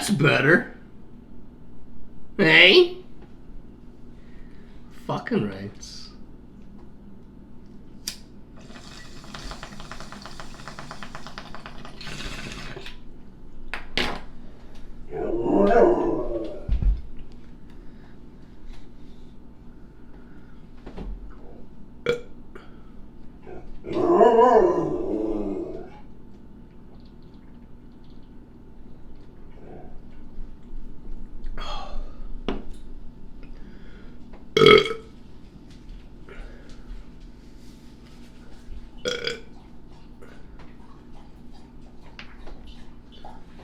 That's better. Hey? Fucking rights.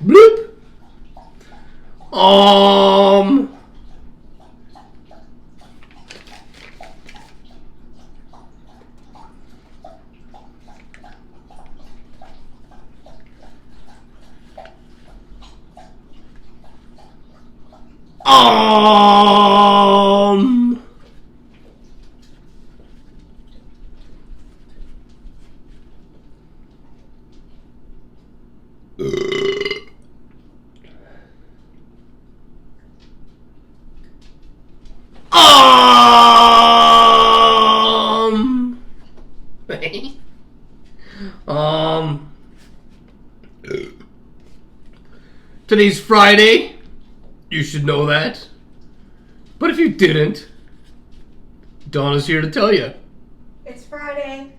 Bloop. Um. Um. Today's Friday. You should know that. But if you didn't, Donna's here to tell you. It's Friday.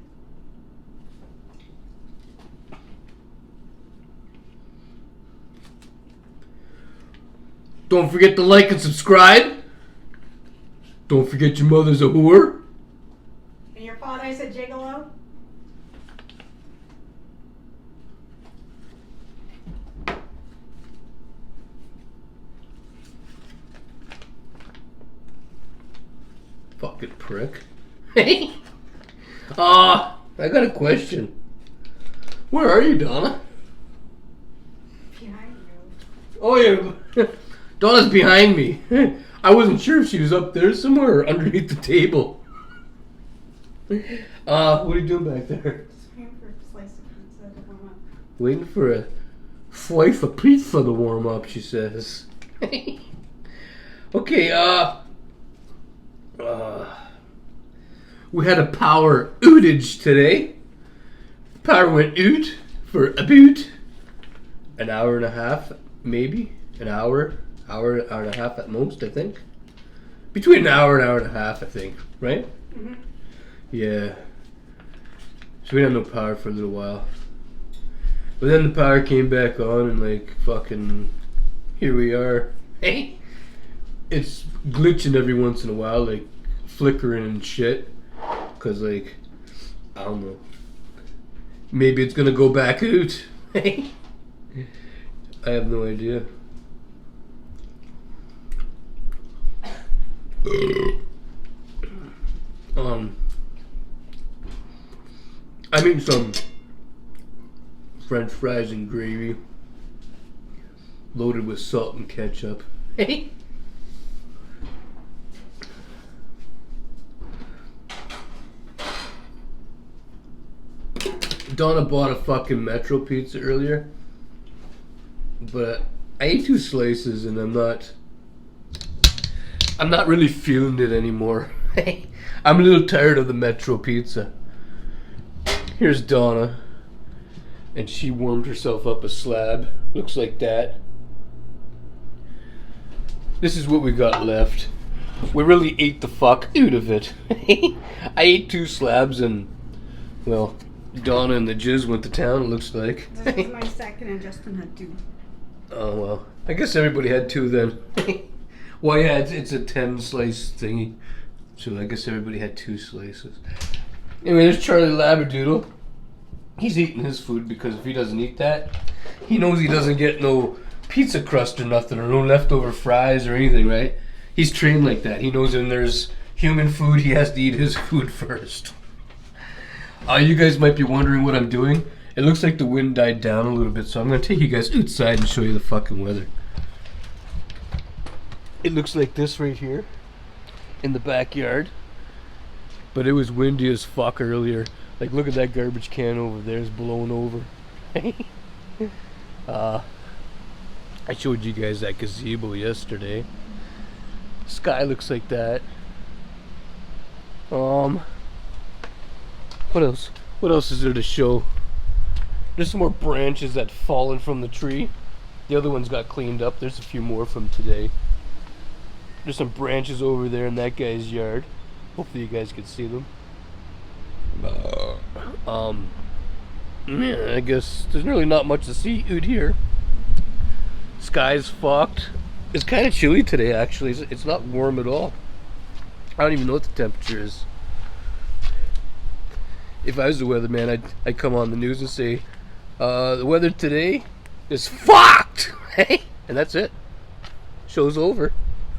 Don't forget to like and subscribe. Don't forget your mother's a whore. And your father is a gigolo? Fucking prick. Hey. I got a question. Where are you, Donna? Behind you. Oh, yeah. Donna's behind me. I wasn't sure if she was up there somewhere or underneath the table. What are you doing back there? Just waiting for a slice of pizza to warm up. Waiting for a slice of pizza to warm up, she says. Okay, we had a power outage today. Power went out for about an hour and a half, maybe. An hour and a half at most, I think. Between an hour and a half, I think. Right? Mm-hmm. Yeah. So we had no power for a little while. But then the power came back on and like fucking here we are. Hey! It's glitching every once in a while, like flickering and shit. Cause like, I don't know. Maybe it's gonna go back out. Hey! I have no idea. I'm eating some French fries and gravy loaded with salt and ketchup. Hey. Donna bought a fucking Metro pizza earlier, but I ate 2 slices and I'm not really feeling it anymore. I'm a little tired of the Metro pizza. Here's Donna, and she warmed herself up a slab. Looks like that. This is what we got left. We really ate the fuck out of it. I ate 2 slabs and, well, Donna and the jizz went to town, it looks like. This is my second and Justin had 2. Oh, well. I guess everybody had 2 then. Well, yeah, it's a 10 slice thingy. So I guess everybody had 2 slices. Anyway, there's Charlie Labradoodle. He's eating his food because if he doesn't eat that, he knows he doesn't get no pizza crust or nothing or no leftover fries or anything, right? He's trained like that. He knows when there's human food, he has to eat his food first. You guys might be wondering what I'm doing. It looks like the wind died down a little bit, so I'm going to take you guys outside and show you the fucking weather. It looks like this right here in the backyard. But it was windy as fuck earlier. Like, look at that garbage can over there. It's blown over. I showed you guys that gazebo yesterday. Sky looks like that. What else? What else is there to show? There's some more branches that fallen from the tree. The other ones got cleaned up. There's a few more from today. There's some branches over there in that guy's yard. Hopefully you guys can see them. Yeah, I guess there's really not much to see out here. Sky's fucked. It's kind of chilly today, actually. It's not warm at all. I don't even know what the temperature is. If I was the weatherman, I'd come on the news and say, the weather today is fucked! Hey, and that's it. Show's over.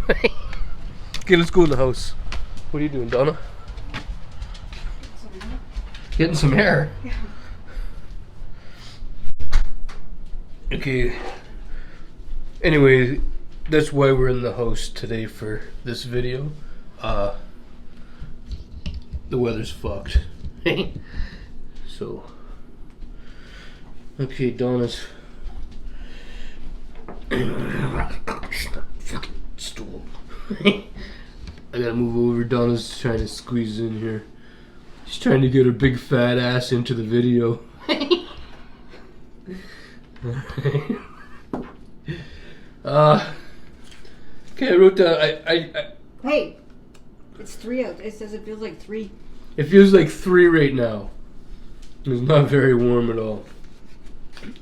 Okay, let's go in the house. What are you doing, Donna? Getting some air. Yeah. Okay. Anyway, that's why we're in the house today for this video. The weather's fucked. So, okay, Donna's fucking stool. I gotta move over. Donna's trying to squeeze in here. She's trying to get her big fat ass into the video. Okay, I wrote down. Hey, it's 3 out. It says it feels like 3. It feels like 3 right now. It's not very warm at all.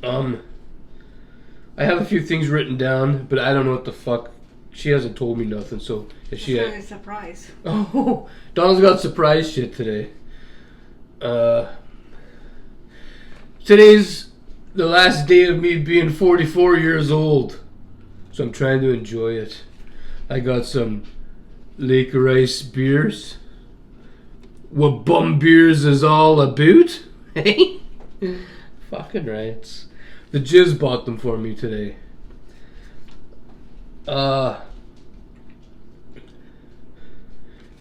I have a few things written down, but I don't know what the fuck. She hasn't told me nothing, so if she It's not a surprise. Oh, Donald's got surprise shit today. Today's the last day of me being 44 years old, so I'm trying to enjoy it. I got some Lake Rice beers. What bum beers is all about? Hey, fucking rights. The Jizz bought them for me today. And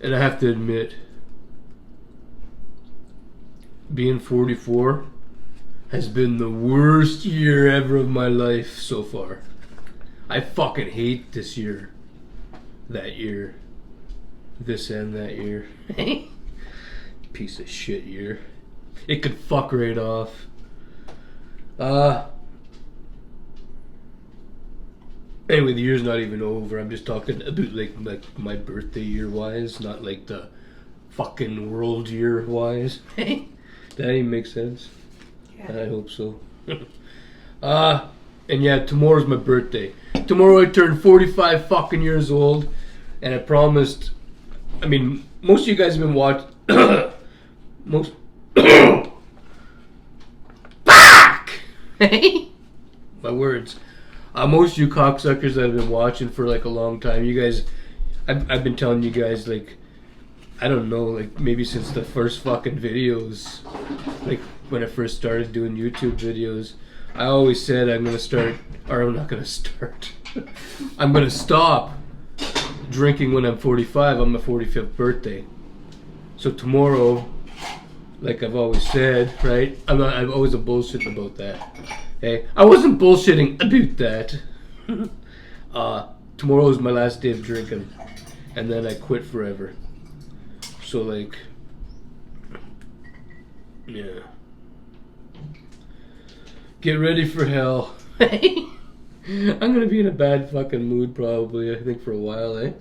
I have to admit, being 44 has been the worst year ever of my life so far. I fucking hate this year. That year. This and that year. Piece of shit year. It could fuck right off. Anyway, the year's not even over. I'm just talking about like my birthday year wise, not like the fucking world year wise. That even makes sense. Yeah. I hope so. And yeah, tomorrow's my birthday. Tomorrow I turn 45 fucking years old, and I promised. I mean, most of you guys have been watching. Most. Fuck! My words. Most of you cocksuckers that have been watching for like a long time, you guys, I've been telling you guys like, I don't know, like maybe since the first fucking videos, like when I first started doing YouTube videos, I always said I'm gonna start, or I'm not gonna start, I'm gonna stop drinking when I'm 45 on my 45th birthday. So tomorrow, like I've always said, right? I'm always a bullshitting about that. Hey, I wasn't bullshitting about that. Tomorrow is my last day of drinking, and then I quit forever. So like, yeah. Get ready for hell. I'm gonna be in a bad fucking mood probably, I think, for a while, eh?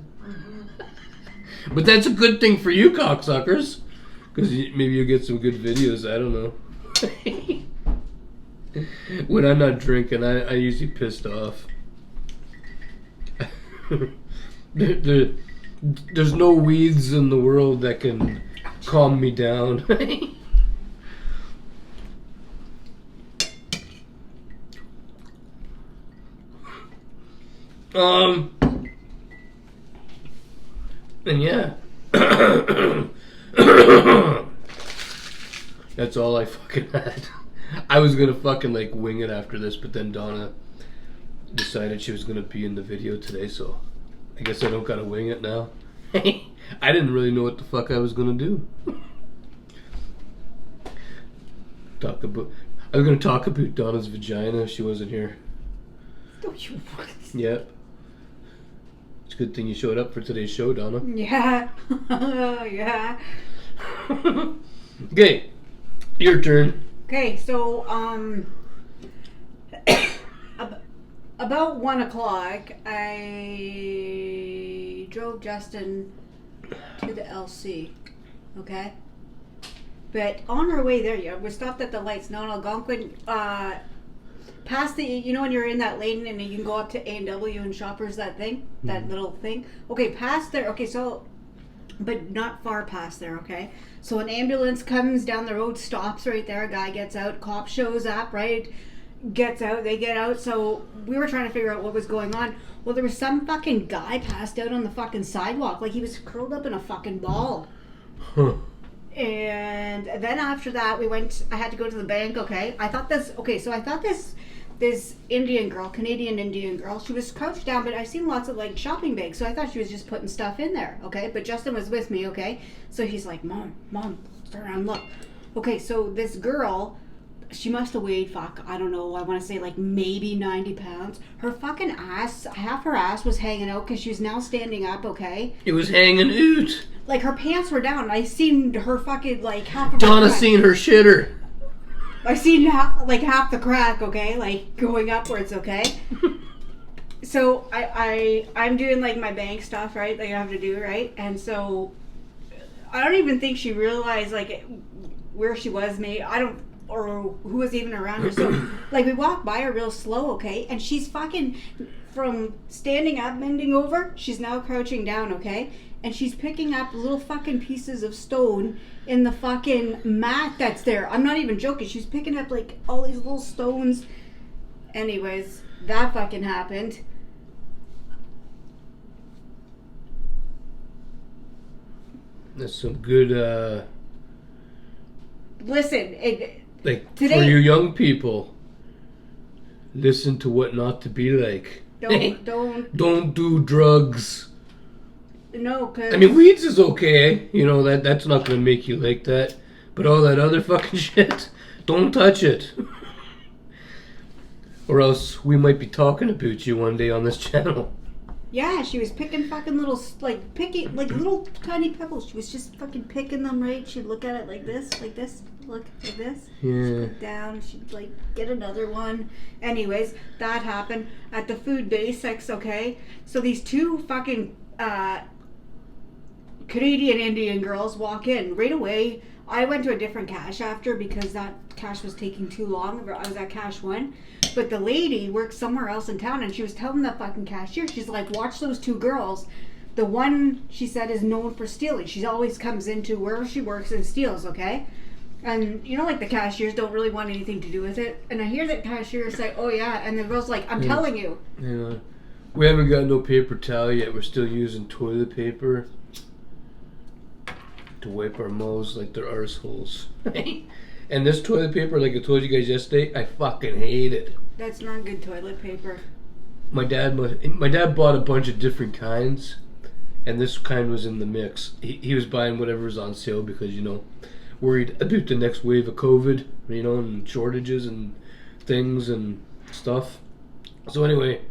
But that's a good thing for you cocksuckers, because maybe you'll get some good videos, I don't know. When I'm not drinking, I usually pissed off. There's no weeds in the world that can calm me down. And yeah. That's all I fucking had. I was gonna fucking like wing it after this, but then Donna decided she was gonna be in the video today, so I guess I don't gotta wing it now. I didn't really know what the fuck I was gonna do. I was gonna talk about Donna's vagina if she wasn't here. Yep. It's a good thing you showed up for today's show, Donna. Yeah. Yeah. Okay, your turn. Okay, so about 1 o'clock, I drove Justin to the LC. Okay, but on our way there, we stopped at the lights. No, Algonquin. Past the, you know, when you're in that lane and you can go up to A&W and Shoppers, that thing, that little thing. Okay, past there. Okay, so, but not far past there. Okay, so an ambulance comes down the road, stops right there. A guy gets out. Cop shows up. Right, gets out. They get out. So we were trying to figure out what was going on. Well, there was some fucking guy passed out on the fucking sidewalk, like he was curled up in a fucking ball. Huh. And then after that, I had to go to the bank. Okay, I thought this Indian girl, Canadian Indian girl, she was crouched down, but I seen lots of like shopping bags, so I thought she was just putting stuff in there. Okay, but Justin was with me. Okay, so he's like, mom, turn around, look. Okay, so this girl, she must have weighed, I don't know, I want to say like maybe 90 pounds. Her fucking ass, half her ass was hanging out because she was now standing up. Okay, It was hanging out. like her pants were down. I seen her fucking like half of Donna her seen her shitter. I seen half the crack, okay, like going upwards, okay. So I'm doing like my bank stuff, right? Like I have to do, right? And so I don't even think she realized like where she was. Maybe or who was even around her. So like we walked by her real slow, okay, and she's fucking from standing up, bending over. She's now crouching down, okay. And she's picking up little fucking pieces of stone in the fucking mat that's there. I'm not even joking. She's picking up like all these little stones. Anyways, that fucking happened. That's some good, Listen, like, today, for you young people, listen to what not to be like. Don't do drugs. No, cause I mean, weeds is okay, you know, that's not gonna make you like that. But all that other fucking shit, don't touch it. Or else we might be talking about you one day on this channel. yeah, she was picking fucking little, little tiny pebbles. She was just fucking picking them, right? She'd look at it like this, look like this. Yeah. She'd put down, she'd like get another one. Anyways, that happened at the Food Basics, okay? So these two fucking Canadian Indian girls walk in right away. I went to a different cash after because that cash was taking too long. I was at cash 1. But the lady works somewhere else in town and she was telling the fucking cashier, she's like, watch those two girls. The one, she said, is known for stealing. She always comes into wherever she works and steals, okay? And you know, like the cashiers don't really want anything to do with it. And I hear that cashier say, oh yeah, and the girl's like, I'm telling you. Yeah. We haven't got no paper towel yet. We're still using toilet paper to wipe our mouths like they're arseholes. And this toilet paper, like I told you guys yesterday, I fucking hate it. That's not good toilet paper. My dad bought a bunch of different kinds, and this kind was in the mix. He was buying whatever was on sale because, you know, worried about the next wave of COVID, you know, and shortages and things and stuff. So anyway,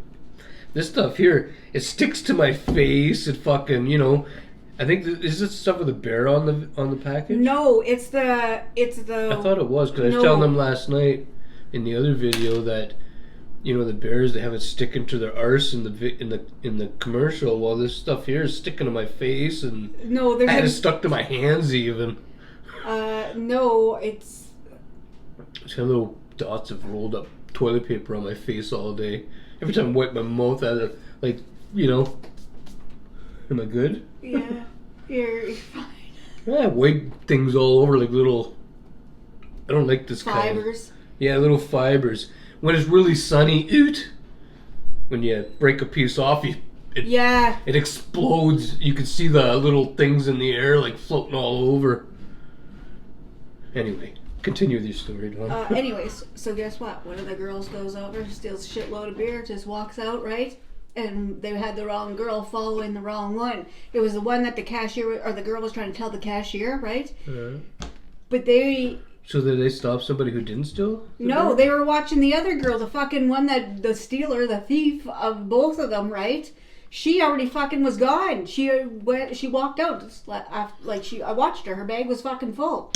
this stuff here, it sticks to my face. It fucking, you know, I think is this stuff with a bear on the package? No, it's the. I thought it was because I was telling them last night in the other video that, you know, the bears, they have it sticking to their arse in the commercial. Well, this stuff here is sticking to my face, and I had it stuck to my hands even. No, it's kind of little dots of rolled up toilet paper on my face all day. Every time I wipe my mouth out of, like, you know. Am I good? Yeah, you're fine. I wipe things all over like little. I don't like this fibers. Kind. Yeah, little fibers. When it's really sunny, when you break a piece off, it explodes. You can see the little things in the air like floating all over. Anyway, continue with your story, Dawn. Anyways, so guess what? One of the girls goes over, steals a shitload of beer, just walks out, right? And they had the wrong girl following the wrong one. It was the one that the cashier or the girl was trying to tell the cashier, right? Uh-huh. But they So did they stop somebody who didn't steal? No, they were watching the other girl, the fucking one that the stealer, the thief of both of them, right? She already fucking was gone. She walked out I watched her. Her bag was fucking full,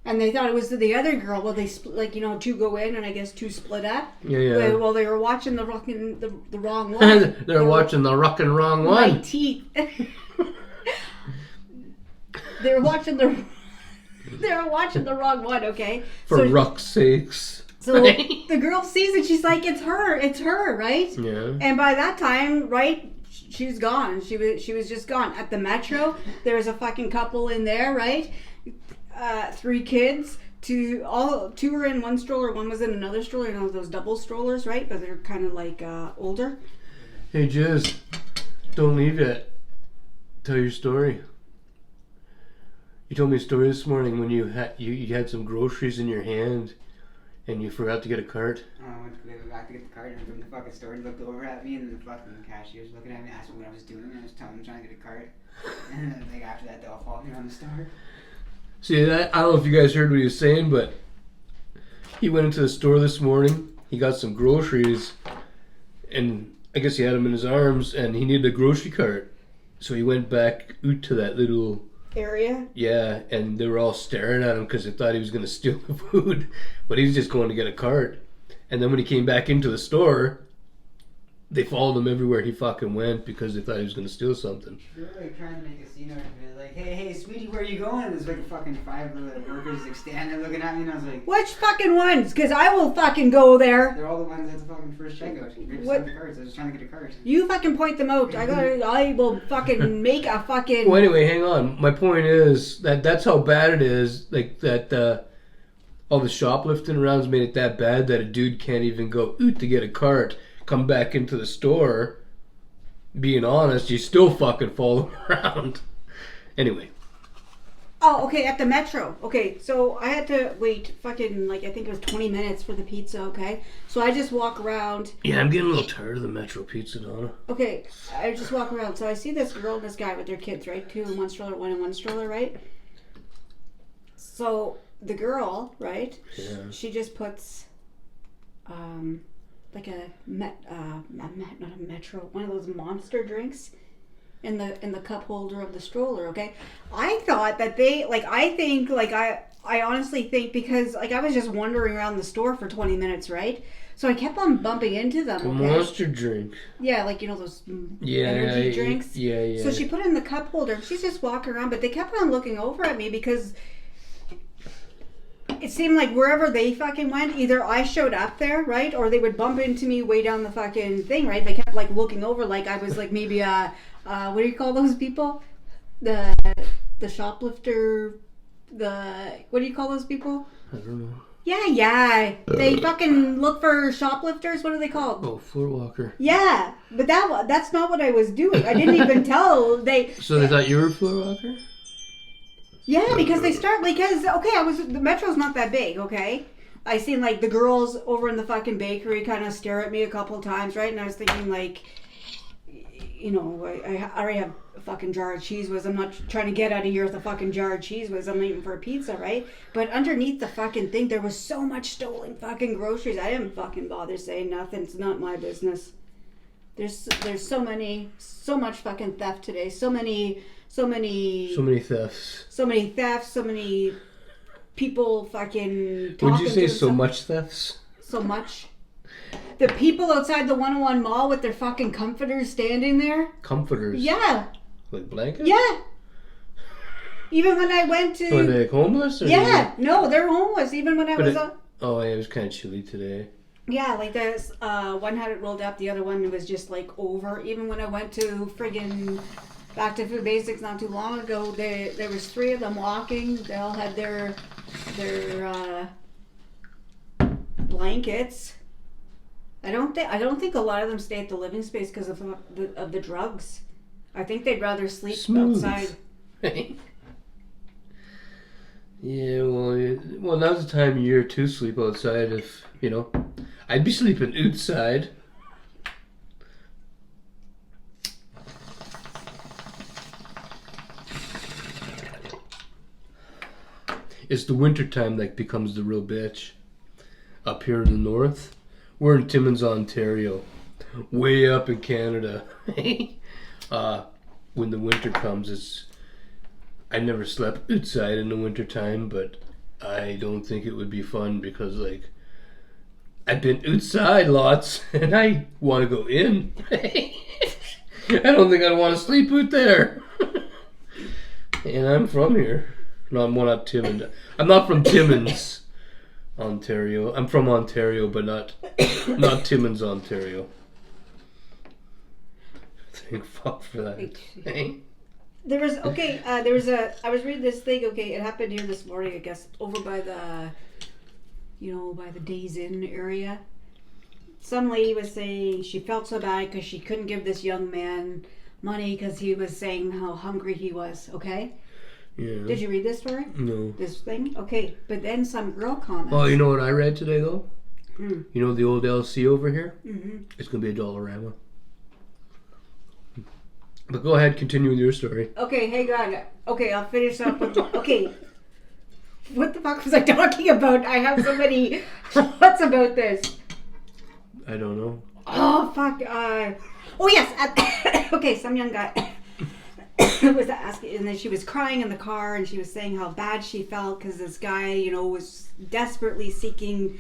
and they thought it was the other girl. Well, they two go in, and I guess two split up. Yeah. Well, they were watching the wrong one. They were watching the Ruckin wrong one. My teeth. They were watching the wrong one. Okay. For Ruck's sakes. So the girl sees it. She's like, "It's her, right?" Yeah. And by that time, right, she's gone. She was just gone. At the Metro, there was a fucking couple in there, right? 3 kids. Two were in one stroller. One was in another stroller. You know those double strollers, right? But they're kind of like older. Hey, Jiz, don't leave yet. Tell your story. You told me a story this morning when you had some groceries in your hand. And you forgot to get a cart? I went back to get the cart and from the fucking store and looked over at me and the fucking cashier was looking at me, asked me what I was doing, and I was telling them I'm trying to get a cart. And then like after that they all followed me around the store. See, I don't know if you guys heard what he was saying, but he went into the store this morning, he got some groceries, and I guess he had them in his arms, and he needed a grocery cart. So he went back out to that little area. Yeah, and they were all staring at him because they thought he was going to steal the food, but he was just going to get a cart. And then when he came back into the store, they followed him everywhere he fucking went because they thought he was going to steal something. They were like trying to make a scene out of it, like, hey, sweetie, where are you going? There's like fucking 5 workers like standing looking at me, and I was like, which fucking ones? Because I will fucking go there. they're all the ones at the fucking first checkout. They just have the carts. I was just trying to get a cart. You fucking point them out. I will fucking make a fucking. Well, anyway, hang on. My point is that's how bad it is. Like that, all the shoplifting around has made it that bad that a dude can't even go out to get a cart, come back into the store. Being honest, you still fucking follow around. Anyway. Oh, okay, at the Metro. Okay, so I had to wait fucking, I think it was 20 minutes for the pizza, okay? So I just walk around. Yeah, I'm getting a little tired of the Metro pizza, Donna. Okay, I just walk around. So I see this girl and this guy with their kids, right? 2 in one stroller, 1 in one stroller, right? So the girl, right? Yeah. She just puts, not a Metro, one of those monster drinks in the cup holder of the stroller. Okay, I thought that they I honestly think because I was just wandering around the store for 20 minutes, right? So I kept on bumping into them. A okay? monster drink. Yeah, those energy drinks. Yeah. So she put it in the cup holder and she's just walking around, but they kept on looking over at me because it seemed like wherever they fucking went, either I showed up there, right? Or they would bump into me way down the fucking thing, right? They kept looking over like I was maybe what do you call those people? The shoplifter, what do you call those people? I don't know. Yeah. They fucking look for shoplifters. What are they called? Oh, floor walker. Yeah, but that's not what I was doing. I didn't even tell they. So they thought you were a floor walker? Yeah, because the Metro's not that big, okay? I seen the girls over in the fucking bakery kind of stare at me a couple times, right? And I was thinking I already have a fucking jar of cheese whiz. I'm not trying to get out of here with a fucking jar of cheese whiz. I'm eating for a pizza, right? But underneath the fucking thing, there was so much stolen fucking groceries. I didn't fucking bother saying nothing. It's not my business. There's so much fucking theft today. So many thefts. So many people fucking talking. Would you say so much thefts? So much. The people outside the 101 mall with their fucking comforters standing there. Comforters? Yeah. Like blankets? Yeah. Even when I went to... Are they homeless? Or yeah. No, they're homeless. Even when I was... Oh, yeah, it was kind of chilly today. Yeah, this one had it rolled up, the other one was just over. Even when I went to friggin' Back to Food Basics not too long ago, there was 3 of them walking. They all had their blankets. I don't think a lot of them stay at the living space because of the drugs. I think they'd rather sleep outside. Yeah, well, now's the time of year to sleep outside. If I'd be sleeping outside. It's the winter time that becomes the real bitch. Up here in the north, we're in Timmins, Ontario, way up in Canada. When the winter comes, I never slept outside in the winter time, but I don't think it would be fun because, like, I've been outside lots and I want to go in. I don't think I'd want to sleep out there. And I'm from here. No, I'm not Timmins. I'm not from Timmins, Ontario. I'm from Ontario, but not Timmins, Ontario. Thank fuck for that. Hey? I was reading this thing, okay, it happened here this morning, I guess, over by the, by the Days Inn area. Some lady was saying she felt so bad because she couldn't give this young man money because he was saying how hungry he was, okay? Yeah. Did you read this story? No. This thing? Okay, but then some girl comments. Oh, you know what I read today, though? Mm. You know the old LC over here? Mm-hmm. It's going to be a Dollarama. But go ahead, continue with your story. Okay, hang on. Okay, I'll finish up with... Okay. What the fuck was I talking about? I have so many thoughts about this. I don't know. Oh, fuck. Oh, yes. Okay, some young guy was asking, and then she was crying in the car, and she was saying how bad she felt because this guy, was desperately seeking,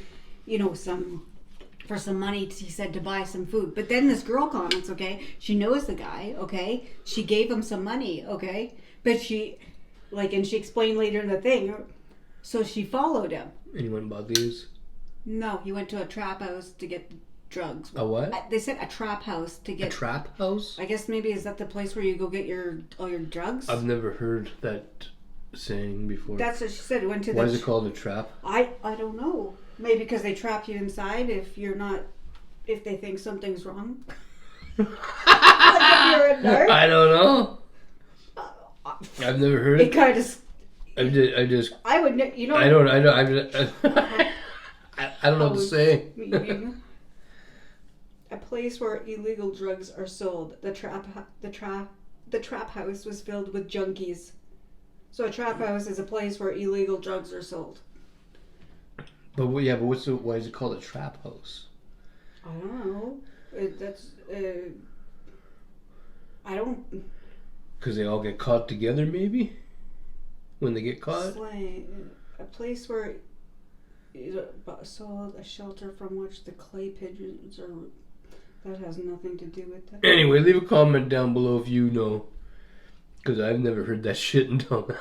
for some money, he said, to buy some food. But then this girl comments, okay, she knows the guy, okay, she gave him some money, okay, but she, and she explained later in the thing, so she followed him. And you went and bought these? No, he went to a trap house to get drugs. A what? They said a trap house to get... A trap house? I guess maybe is that the place where you go get all your drugs? I've never heard that saying before. That's what she said. Went to Why is it called a trap? I don't know. Maybe because they trap you inside if they think something's wrong. Like if you're a nerd. I don't know. I've never heard it. Kind of. I just. I would. I don't. I don't know what to say. A place where illegal drugs are sold. The trap house was filled with junkies. So a trap house is a place where illegal drugs are sold. But why is it called a trap house? I don't know. I don't. Because they all get caught together, maybe. When they get caught. A place where sold a shelter from which the clay pigeons are. That has nothing to do with that. Anyway, leave a comment down below if you know. Because I've never heard that shit until now.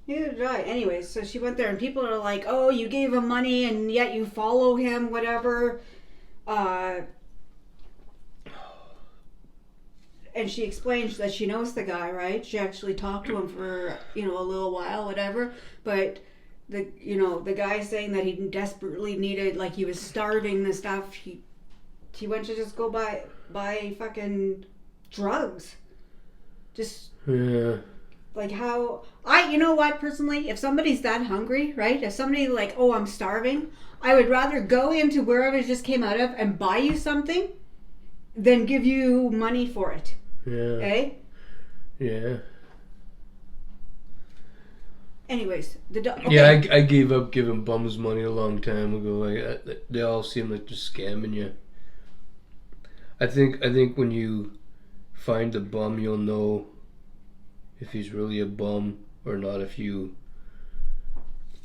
Neither did I. Anyway, so she went there and people are like, oh, you gave him money and yet you follow him, whatever. And she explains that she knows the guy, right? She actually talked to him for, a little while, whatever. But the guy saying that he desperately needed, like he was starving and stuff, he went to just go buy fucking drugs. Just yeah. Like how personally, if somebody's that hungry, right? If somebody like, oh, I'm starving, I would rather go into wherever it just came out of and buy you something than give you money for it. Yeah. Eh? Yeah. Anyways, okay. Yeah, I gave up giving bums money a long time ago. They all seem like they're scamming you. I think when you find a bum, you'll know if he's really a bum or not. If you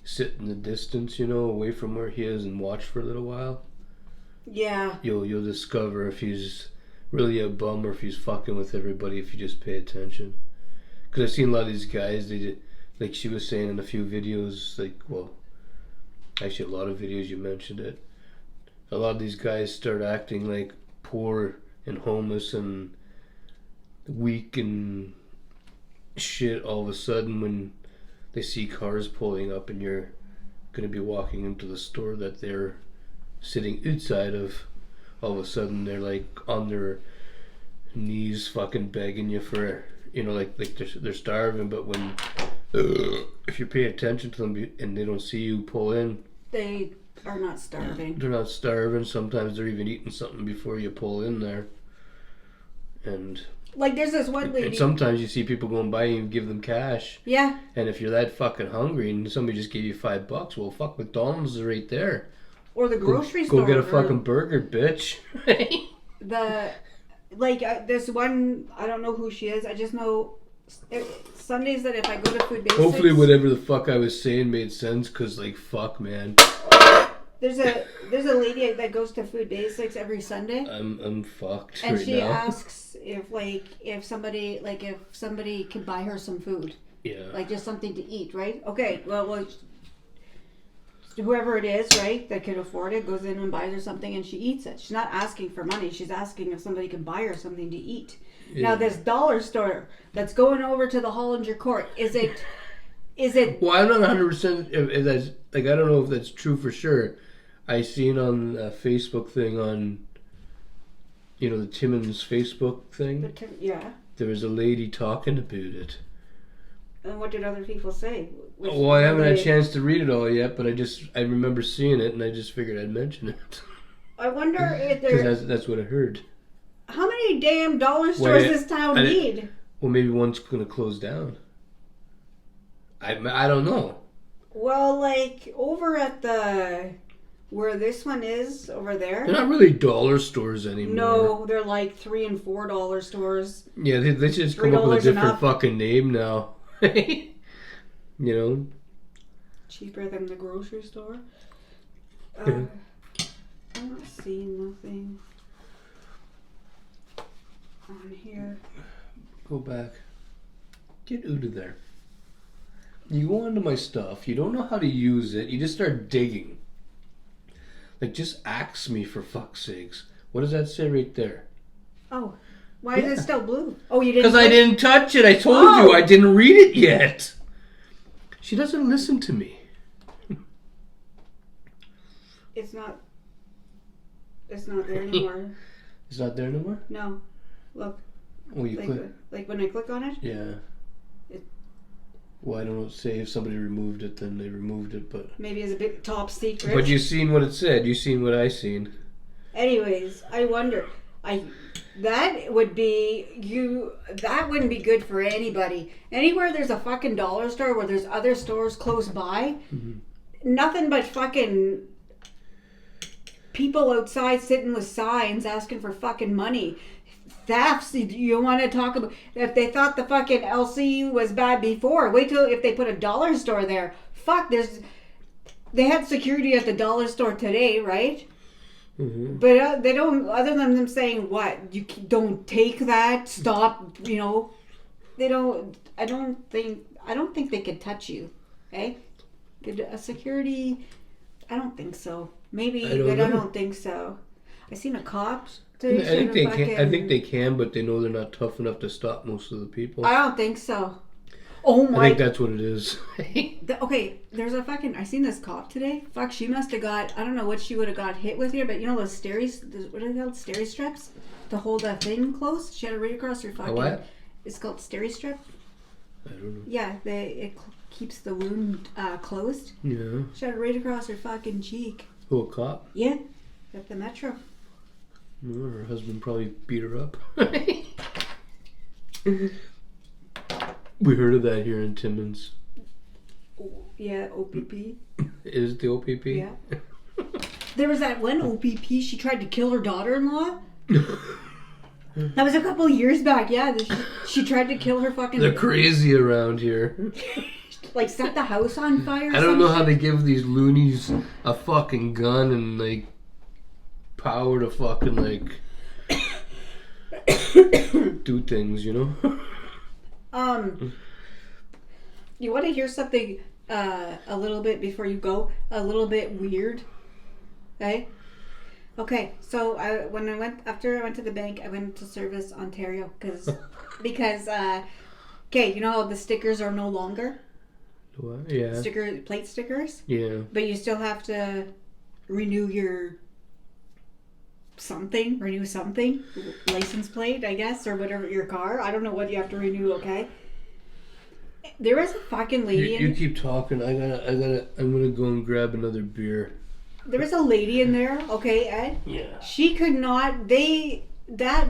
sit in the distance, away from where he is and watch for a little while. Yeah. You'll discover if he's really a bum or if he's fucking with everybody if you just pay attention. Because I've seen a lot of these guys, they did, like she was saying in a few videos, actually a lot of videos you mentioned it. A lot of these guys start acting like poor and homeless and weak and shit all of a sudden when they see cars pulling up and you're going to be walking into the store that they're sitting outside of. All of a sudden they're like on their knees fucking begging you for, like they're starving, but when if you pay attention to them and they don't see you pull in, they are not starving. They're not starving. Sometimes they're even eating something before you pull in there. And Like, there's this one lady. and sometimes you see people going by and you give them cash. Yeah. And if you're that fucking hungry and somebody just gave you $5, well, fuck, McDonald's is right there. Or the grocery Go store. get a fucking burger, bitch. There's one, I don't know who she is. I just know Sundays that if I go to Food Basics. Hopefully whatever the fuck I was saying made sense, because, like, fuck, man. There's a lady that goes to Food Basics every Sunday. I'm fucked and right she now. asks if somebody can buy her some food. Yeah. Like, just something to eat, right? Okay, well, whoever it is, right, that can afford it, goes in and buys her something and she eats it. She's not asking for money. She's asking if somebody can buy her something to eat. Yeah. Now, this dollar store that's going over to the Hollinger Court, is it... Well, I'm not 100% if that's... Like, I don't know if that's true for sure. I seen on a Facebook thing on... You know, the Timmins Facebook thing? Yeah. There was a lady talking about it. And what did other people say? Well, I haven't had a chance to read it all yet, but I remember seeing it, and I just figured I'd mention it. I wonder if there... Because that's what I heard. How many damn dollar stores does this town need? Well, maybe one's going to close down. I don't know. Well, like, over at where this one is, over there... They're not really dollar stores anymore. No, they're like $3 and $4 stores. Yeah, they just come up with a different fucking name now. You know? Cheaper than the grocery store. I'm not seeing nothing on here. Go back. Get out of there. You go onto my stuff, you don't know how to use it, you just start digging. Like, just axe me for fuck's sakes. What does that say right there? Oh. Why is it still blue? Oh, you didn't... Because I didn't touch it. I told you I didn't read it yet. She doesn't listen to me. It's not there anymore. It's not there anymore? No. Look. Oh, you click? Like when I click on it? Yeah. Well, I don't know. Say if somebody removed it, then they removed it, but... Maybe it's a bit top secret. But you seen what it said. You seen what I seen. Anyways, I wonder... That wouldn't be good for anybody. Anywhere there's a fucking dollar store where there's other stores close by, nothing but fucking people outside sitting with signs asking for fucking money. Thefts, you want to talk about... If they thought the fucking LCU was bad before, wait till if they put a dollar store there. Fuck, they had security at the dollar store today, right? Mm-hmm. But they don't, other than them saying what, you don't take that, stop, you know, they don't, I don't think they could touch you, eh? Could a security, I don't think so. Maybe, I don't think so. I seen a cop. I think they can, but they know they're not tough enough to stop most of the people. I don't think so. Oh my! I think that's what it is. Okay, there's a fucking... I seen this cop today. Fuck, she must have got... I don't know what she would have got hit with here, but you know those what are they called? Steri strips? To hold a thing close? She had it right across her fucking... A what? It's called Steri strip. I don't know. Yeah, it keeps the wound closed. Yeah. She had it right across her fucking cheek. Who, a cop? Yeah, at the metro. No, her husband probably beat her up. We heard of that here in Timmins. Yeah, OPP. Is it the OPP? Yeah. There was that one OPP, she tried to kill her daughter-in-law. That was a couple years back, yeah. She tried to kill her fucking... They're crazy around here. Like, set the house on fire or I don't know how they give these loonies a fucking gun and, like, power to fucking, like, do things, you know? You want to hear something a little bit before you go? A little bit weird, okay? Okay, so after I went to the bank, I went to Service Ontario because okay, you know how the stickers are no longer? What? Yeah. Plate stickers? Yeah. But you still have to renew your renew something, license plate, I guess, or whatever, your car. I don't know what you have to renew, okay? There was a fucking lady you keep talking. I'm gonna go and grab another beer. There was a lady in there, okay, Ed? Yeah. She could not, that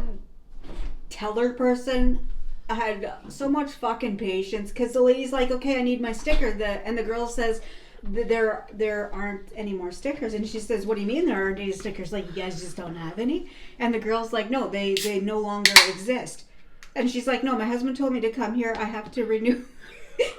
teller person had so much fucking patience, because the lady's like, okay, I need my sticker. And the girl says, there aren't any more stickers. And she says, what do you mean there aren't any stickers? Like, you guys just don't have any? And the girl's like, no, they no longer exist. And she's like, no, my husband told me to come here. I have to renew.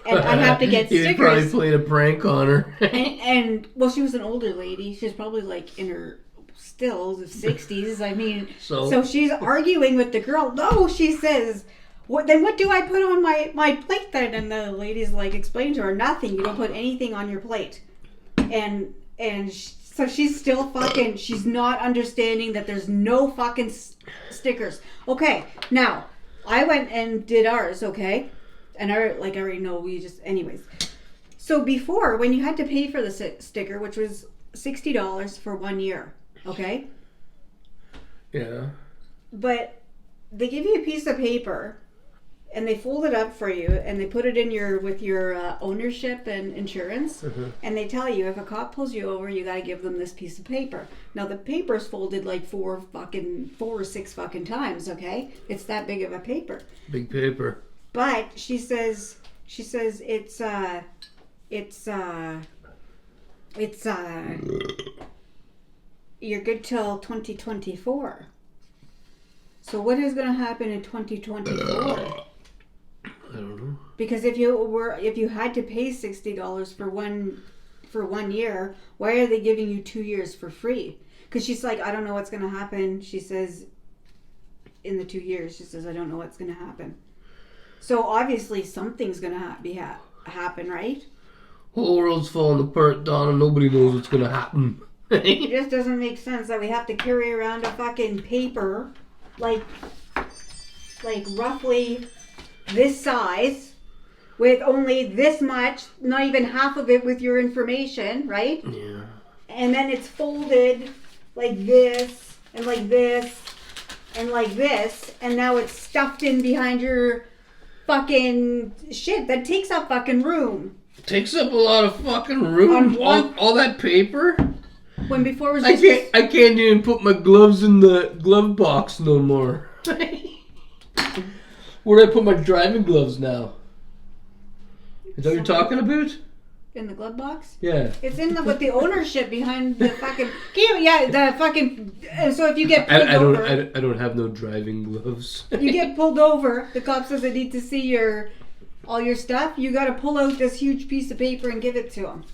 And I have to get stickers. He probably played a prank on her. and well, she was an older lady. She's probably like in her still the 60s. I mean, so she's arguing with the girl. No, she says, what do I put on my plate then? And the lady's like, explain to her, nothing. You don't put anything on your plate. So she's still fucking, she's not understanding that there's no fucking stickers. Okay, now, I went and did ours, okay? And I already know, anyways. So before, when you had to pay for the sticker, which was $60 for 1 year, okay? Yeah. But they give you a piece of paper, and they fold it up for you, and they put it in with your ownership and insurance, and they tell you, if a cop pulls you over, you gotta give them this piece of paper. Now, the paper's folded like 4 or 6 fucking times, okay? It's that big of a paper. Big paper. But she says it's you're good till 2024. So what is going to happen in 2024? I don't know. Because if you had to pay $60 for one year, why are they giving you 2 years for free? Because she's like, I don't know what's going to happen. She says, in the 2 years, she says, I don't know what's going to happen. So obviously something's going to happen, right? Whole world's falling apart, Donna. Nobody knows what's going to happen. It just doesn't make sense that we have to carry around a fucking paper like roughly this size with only this much, not even half of it with your information, right? Yeah. And then it's folded like this and like this and like this, and now it's stuffed in behind your fucking shit that takes up fucking room. Takes up a lot of fucking room. All that paper. When before it was I can't even put my gloves in the glove box no more. Where do I put my driving gloves now? Is that what you're talking about? In the glove box? Yeah. It's in with the ownership behind the fucking. The fucking. So if you get pulled over, I don't have no driving gloves. You get pulled over. The cop says, "I need to see all your stuff." You got to pull out this huge piece of paper and give it to him.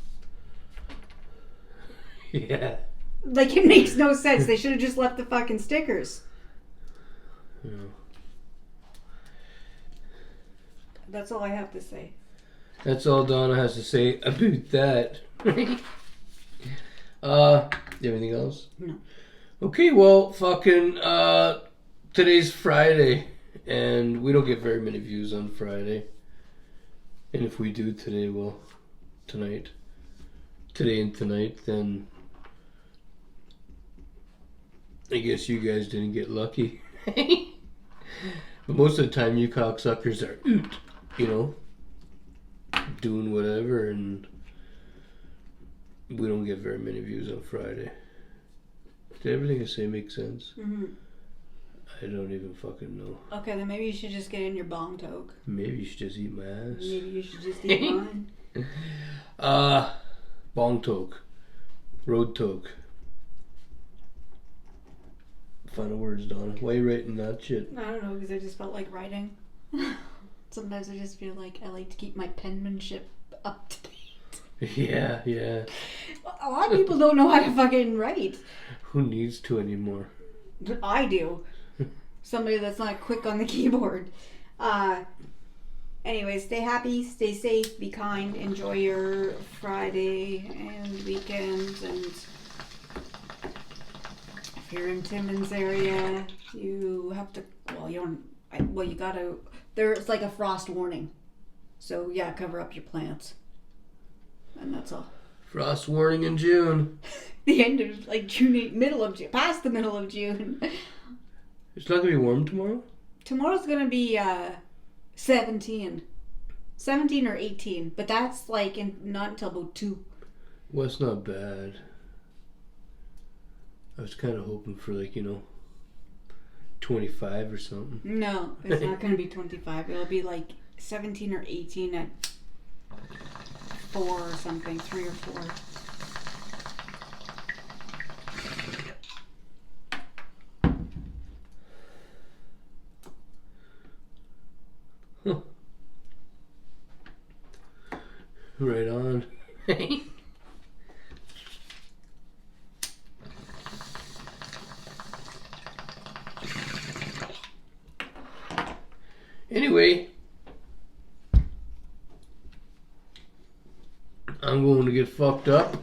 Yeah. Like, it makes no sense. They should have just left the fucking stickers. Yeah. That's all I have to say. That's all Donna has to say about that. You have anything else? No. Okay, well, fucking, today's Friday, and we don't get very many views on Friday. And if we do today and tonight, then I guess you guys didn't get lucky. But most of the time, you cocksuckers are out, doing whatever, and we don't get very many views on Friday. Did everything I say make sense? Mm-hmm. I don't even fucking know. Okay, then maybe you should just get in your bong toke. Maybe you should just eat my ass. Maybe you should just eat mine. Bong toke. Road toke. Final words, Donna. Why are you writing that shit? I don't know, because I just felt like writing. Sometimes I just feel like I like to keep my penmanship up to date. Yeah. A lot of people don't know how to fucking write. Who needs to anymore? I do. Somebody that's not quick on the keyboard. Anyway, stay happy, stay safe, be kind, enjoy your Friday and weekends, and if you're in Timmins area, you have to, you gotta, there's like a frost warning. So yeah, cover up your plants. And that's all. Frost warning in June. The end of June, middle of June, past the middle of June. It's not gonna be warm tomorrow? Tomorrow's gonna be 17 or 18, but that's not until about 2. Well, it's not bad. I was kind of hoping for 25 or something. No, it's not going to be 25. It'll be like 17 or 18 at 4 or something, 3 or 4. Huh. Right on. Anyway, I'm going to get fucked up.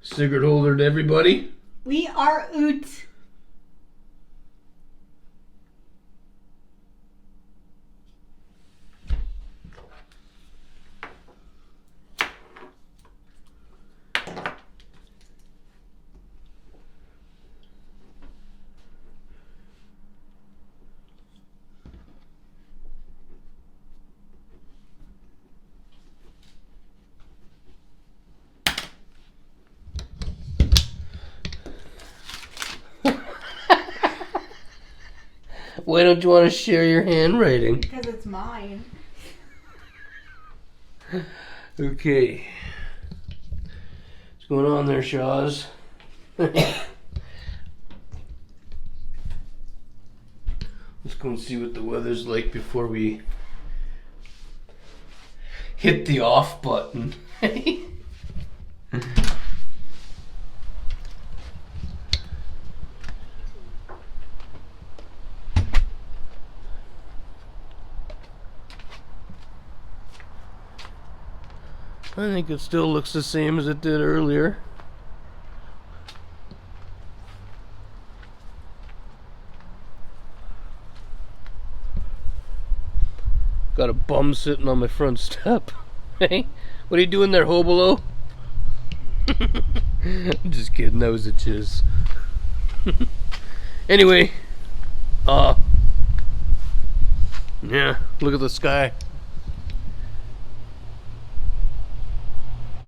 Cigarette holder to everybody. We are out. Why don't you want to share your handwriting? Because it's mine. Okay. What's going on there, Shaws? Let's go and see what the weather's like before we hit the off button. I think it still looks the same as it did earlier. Got a bum sitting on my front step. Hey, what are you doing there, Hobolo? I'm just kidding, that was a jizz. Anyway, yeah, look at the sky.